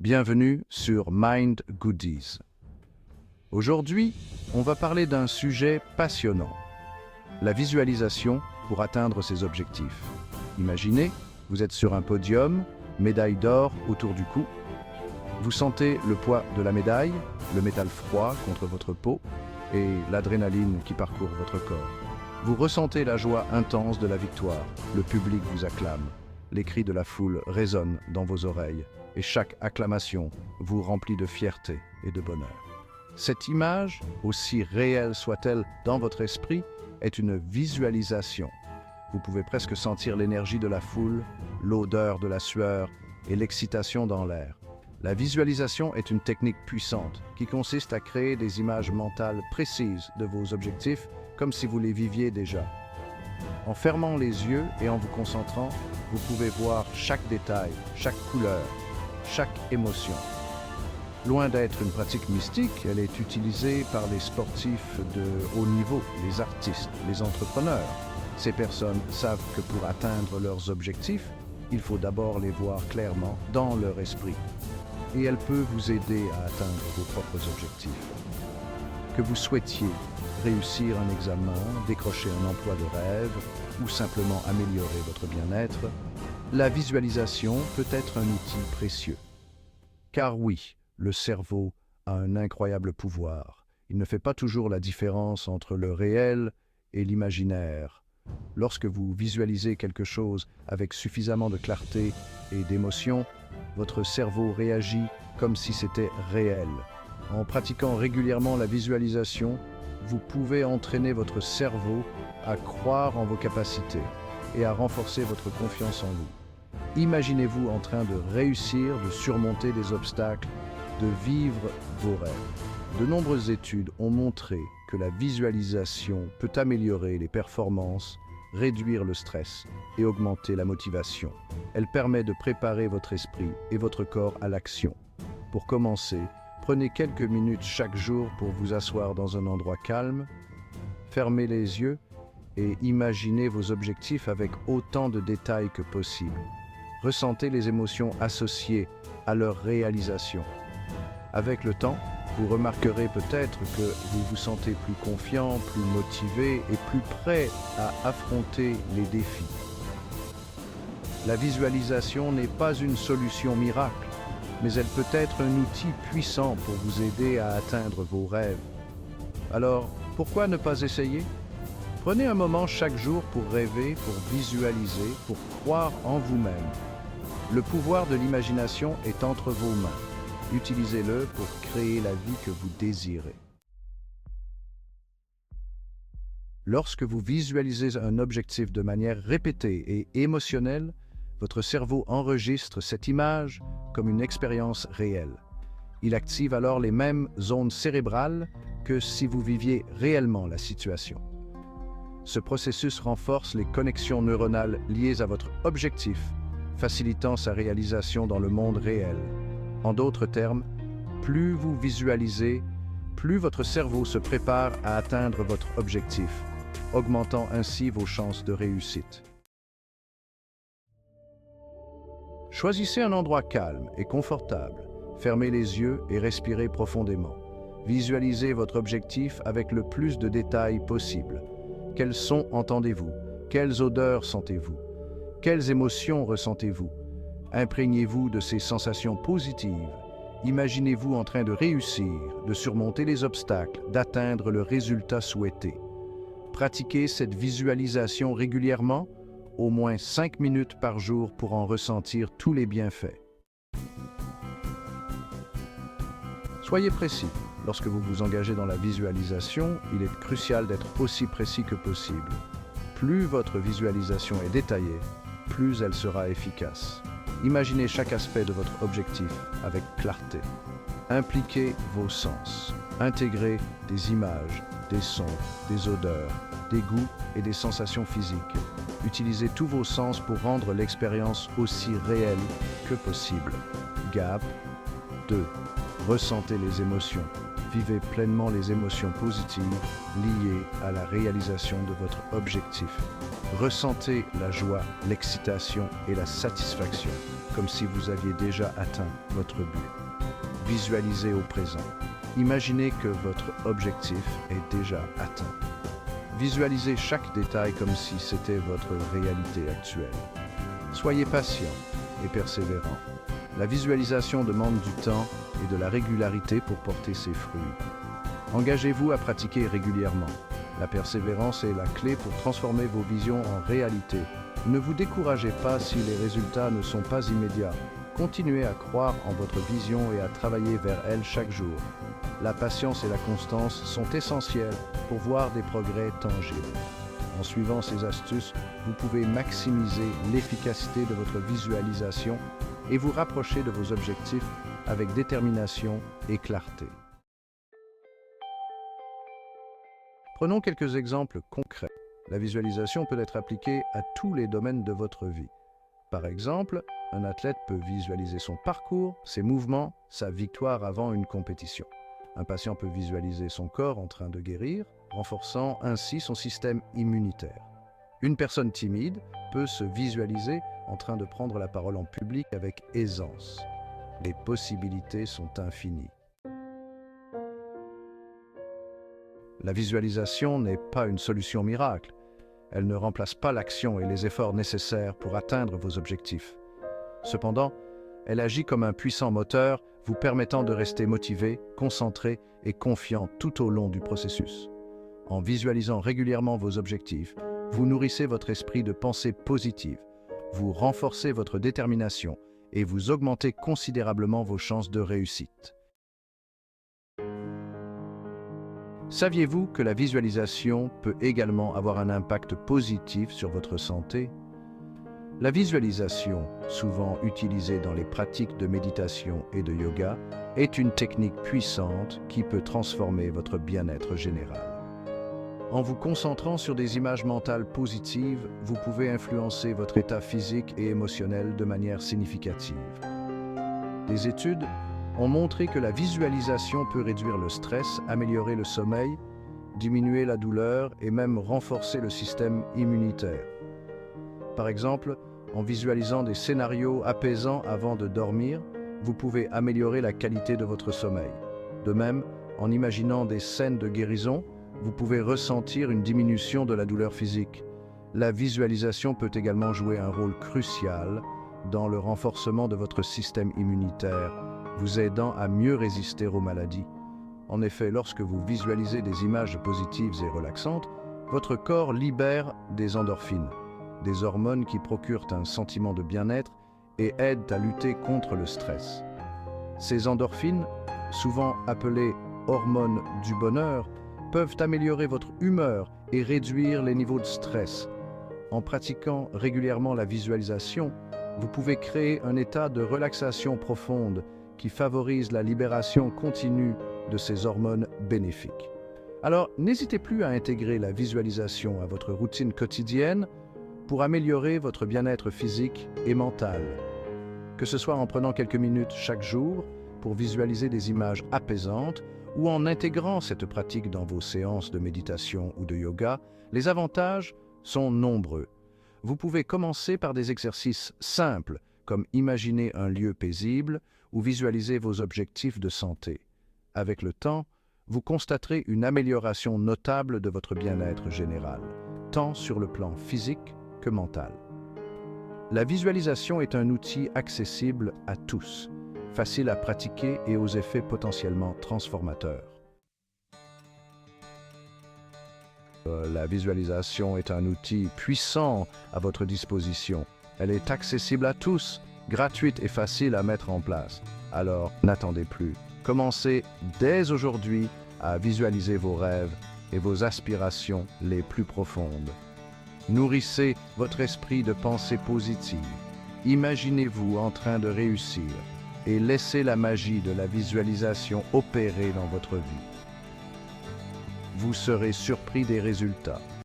Bienvenue sur Mind Goodies. Aujourd'hui, on va parler d'un sujet passionnant, la visualisation pour atteindre ses objectifs. Imaginez, vous êtes sur un podium, médaille d'or autour du cou. Vous sentez le poids de la médaille, le métal froid contre votre peau et l'adrénaline qui parcourt votre corps. Vous ressentez la joie intense de la victoire, le public vous acclame, les cris de la foule résonnent dans vos oreilles et chaque acclamation vous remplit de fierté et de bonheur. Cette image, aussi réelle soit-elle dans votre esprit, est une visualisation. Vous pouvez presque sentir l'énergie de la foule, l'odeur de la sueur et l'excitation dans l'air. La visualisation est une technique puissante qui consiste à créer des images mentales précises de vos objectifs comme si vous les viviez déjà. En fermant les yeux et en vous concentrant, vous pouvez voir chaque détail, chaque couleur, chaque émotion. Loin d'être une pratique mystique, elle est utilisée par les sportifs de haut niveau, les artistes, les entrepreneurs. Ces personnes savent que pour atteindre leurs objectifs, il faut d'abord les voir clairement dans leur esprit. Et elle peut vous aider à atteindre vos propres objectifs. Que vous souhaitiez réussir un examen, décrocher un emploi de rêve ou simplement améliorer votre bien-être, la visualisation peut être un outil précieux. Car oui, le cerveau a un incroyable pouvoir. Il ne fait pas toujours la différence entre le réel et l'imaginaire. Lorsque vous visualisez quelque chose avec suffisamment de clarté et d'émotion, votre cerveau réagit comme si c'était réel. En pratiquant régulièrement la visualisation, vous pouvez entraîner votre cerveau à croire en vos capacités et à renforcer votre confiance en vous. Imaginez-vous en train de réussir, de surmonter des obstacles, de vivre vos rêves. De nombreuses études ont montré que la visualisation peut améliorer les performances, réduire le stress et augmenter la motivation. Elle permet de préparer votre esprit et votre corps à l'action. Pour commencer, prenez quelques minutes chaque jour pour vous asseoir dans un endroit calme, fermez les yeux et imaginez vos objectifs avec autant de détails que possible. Ressentez les émotions associées à leur réalisation. Avec le temps, vous remarquerez peut-être que vous vous sentez plus confiant, plus motivé et plus prêt à affronter les défis. La visualisation n'est pas une solution miracle, mais elle peut être un outil puissant pour vous aider à atteindre vos rêves. Alors, pourquoi ne pas essayer? Prenez un moment chaque jour pour rêver, pour visualiser, pour croire en vous-même. Le pouvoir de l'imagination est entre vos mains. Utilisez-le pour créer la vie que vous désirez. Lorsque vous visualisez un objectif de manière répétée et émotionnelle, votre cerveau enregistre cette image comme une expérience réelle. Il active alors les mêmes zones cérébrales que si vous viviez réellement la situation. Ce processus renforce les connexions neuronales liées à votre objectif, facilitant sa réalisation dans le monde réel. En d'autres termes, plus vous visualisez, plus votre cerveau se prépare à atteindre votre objectif, augmentant ainsi vos chances de réussite. Choisissez un endroit calme et confortable. Fermez les yeux et respirez profondément. Visualisez votre objectif avec le plus de détails possible. Quels sons entendez-vous? Quelles odeurs sentez-vous? Quelles émotions ressentez-vous? Imprégnez-vous de ces sensations positives. Imaginez-vous en train de réussir, de surmonter les obstacles, d'atteindre le résultat souhaité. Pratiquez cette visualisation régulièrement, au moins 5 minutes par jour pour en ressentir tous les bienfaits. Soyez précis. Lorsque vous vous engagez dans la visualisation, il est crucial d'être aussi précis que possible. Plus votre visualisation est détaillée, plus elle sera efficace. Imaginez chaque aspect de votre objectif avec clarté. Impliquez vos sens. Intégrez des images, des sons, des odeurs, des goûts et des sensations physiques. Utilisez tous vos sens pour rendre l'expérience aussi réelle que possible. Gap 2. Ressentez les émotions. vivez pleinement les émotions positives liées à la réalisation de votre objectif. Ressentez la joie, l'excitation et la satisfaction, comme si vous aviez déjà atteint votre but. Visualisez au présent. Imaginez que votre objectif est déjà atteint. Visualisez chaque détail comme si c'était votre réalité actuelle. Soyez patient et persévérant. La visualisation demande du temps et de la régularité pour porter ses fruits. Engagez-vous à pratiquer régulièrement. La persévérance est la clé pour transformer vos visions en réalité. Ne vous découragez pas si les résultats ne sont pas immédiats. Continuez à croire en votre vision et à travailler vers elle chaque jour. La patience et la constance sont essentielles pour voir des progrès tangibles. En suivant ces astuces, vous pouvez maximiser l'efficacité de votre visualisation et vous rapprocher de vos objectifs avec détermination et clarté. Prenons quelques exemples concrets. La visualisation peut être appliquée à tous les domaines de votre vie. Par exemple, un athlète peut visualiser son parcours, ses mouvements, sa victoire avant une compétition. Un patient peut visualiser son corps en train de guérir, renforçant ainsi son système immunitaire. Une personne timide peut se visualiser en train de prendre la parole en public avec aisance. Les possibilités sont infinies. La visualisation n'est pas une solution miracle. Elle ne remplace pas l'action et les efforts nécessaires pour atteindre vos objectifs. Cependant, elle agit comme un puissant moteur vous permettant de rester motivé, concentré et confiant tout au long du processus. En visualisant régulièrement vos objectifs, vous nourrissez votre esprit de pensée positive, vous renforcez votre détermination et vous augmentez considérablement vos chances de réussite. Saviez-vous que la visualisation peut également avoir un impact positif sur votre santé? La visualisation, souvent utilisée dans les pratiques de méditation et de yoga, est une technique puissante qui peut transformer votre bien-être général. En vous concentrant sur des images mentales positives, vous pouvez influencer votre état physique et émotionnel de manière significative. Des études ont montré que la visualisation peut réduire le stress, améliorer le sommeil, diminuer la douleur et même renforcer le système immunitaire. Par exemple, en visualisant des scénarios apaisants avant de dormir, vous pouvez améliorer la qualité de votre sommeil. De même, en imaginant des scènes de guérison, vous pouvez ressentir une diminution de la douleur physique. La visualisation peut également jouer un rôle crucial dans le renforcement de votre système immunitaire, vous aidant à mieux résister aux maladies. En effet, lorsque vous visualisez des images positives et relaxantes, votre corps libère des endorphines, des hormones qui procurent un sentiment de bien-être et aident à lutter contre le stress. Ces endorphines, souvent appelées hormones du bonheur, peuvent améliorer votre humeur et réduire les niveaux de stress. En pratiquant régulièrement la visualisation, vous pouvez créer un état de relaxation profonde qui favorise la libération continue de ces hormones bénéfiques. Alors, n'hésitez plus à intégrer la visualisation à votre routine quotidienne pour améliorer votre bien-être physique et mental. Que ce soit en prenant quelques minutes chaque jour pour visualiser des images apaisantes ou en intégrant cette pratique dans vos séances de méditation ou de yoga, les avantages sont nombreux. Vous pouvez commencer par des exercices simples, comme imaginer un lieu paisible ou visualiser vos objectifs de santé. Avec le temps, vous constaterez une amélioration notable de votre bien-être général, tant sur le plan physique que mental. La visualisation est un outil accessible à tous, facile à pratiquer et aux effets potentiellement transformateurs. La visualisation est un outil puissant à votre disposition. Elle est accessible à tous, gratuite et facile à mettre en place. Alors, n'attendez plus. Commencez dès aujourd'hui à visualiser vos rêves et vos aspirations les plus profondes. Nourrissez votre esprit de pensée positive. Imaginez-vous en train de réussir et laissez la magie de la visualisation opérer dans votre vie. Vous serez surpris des résultats.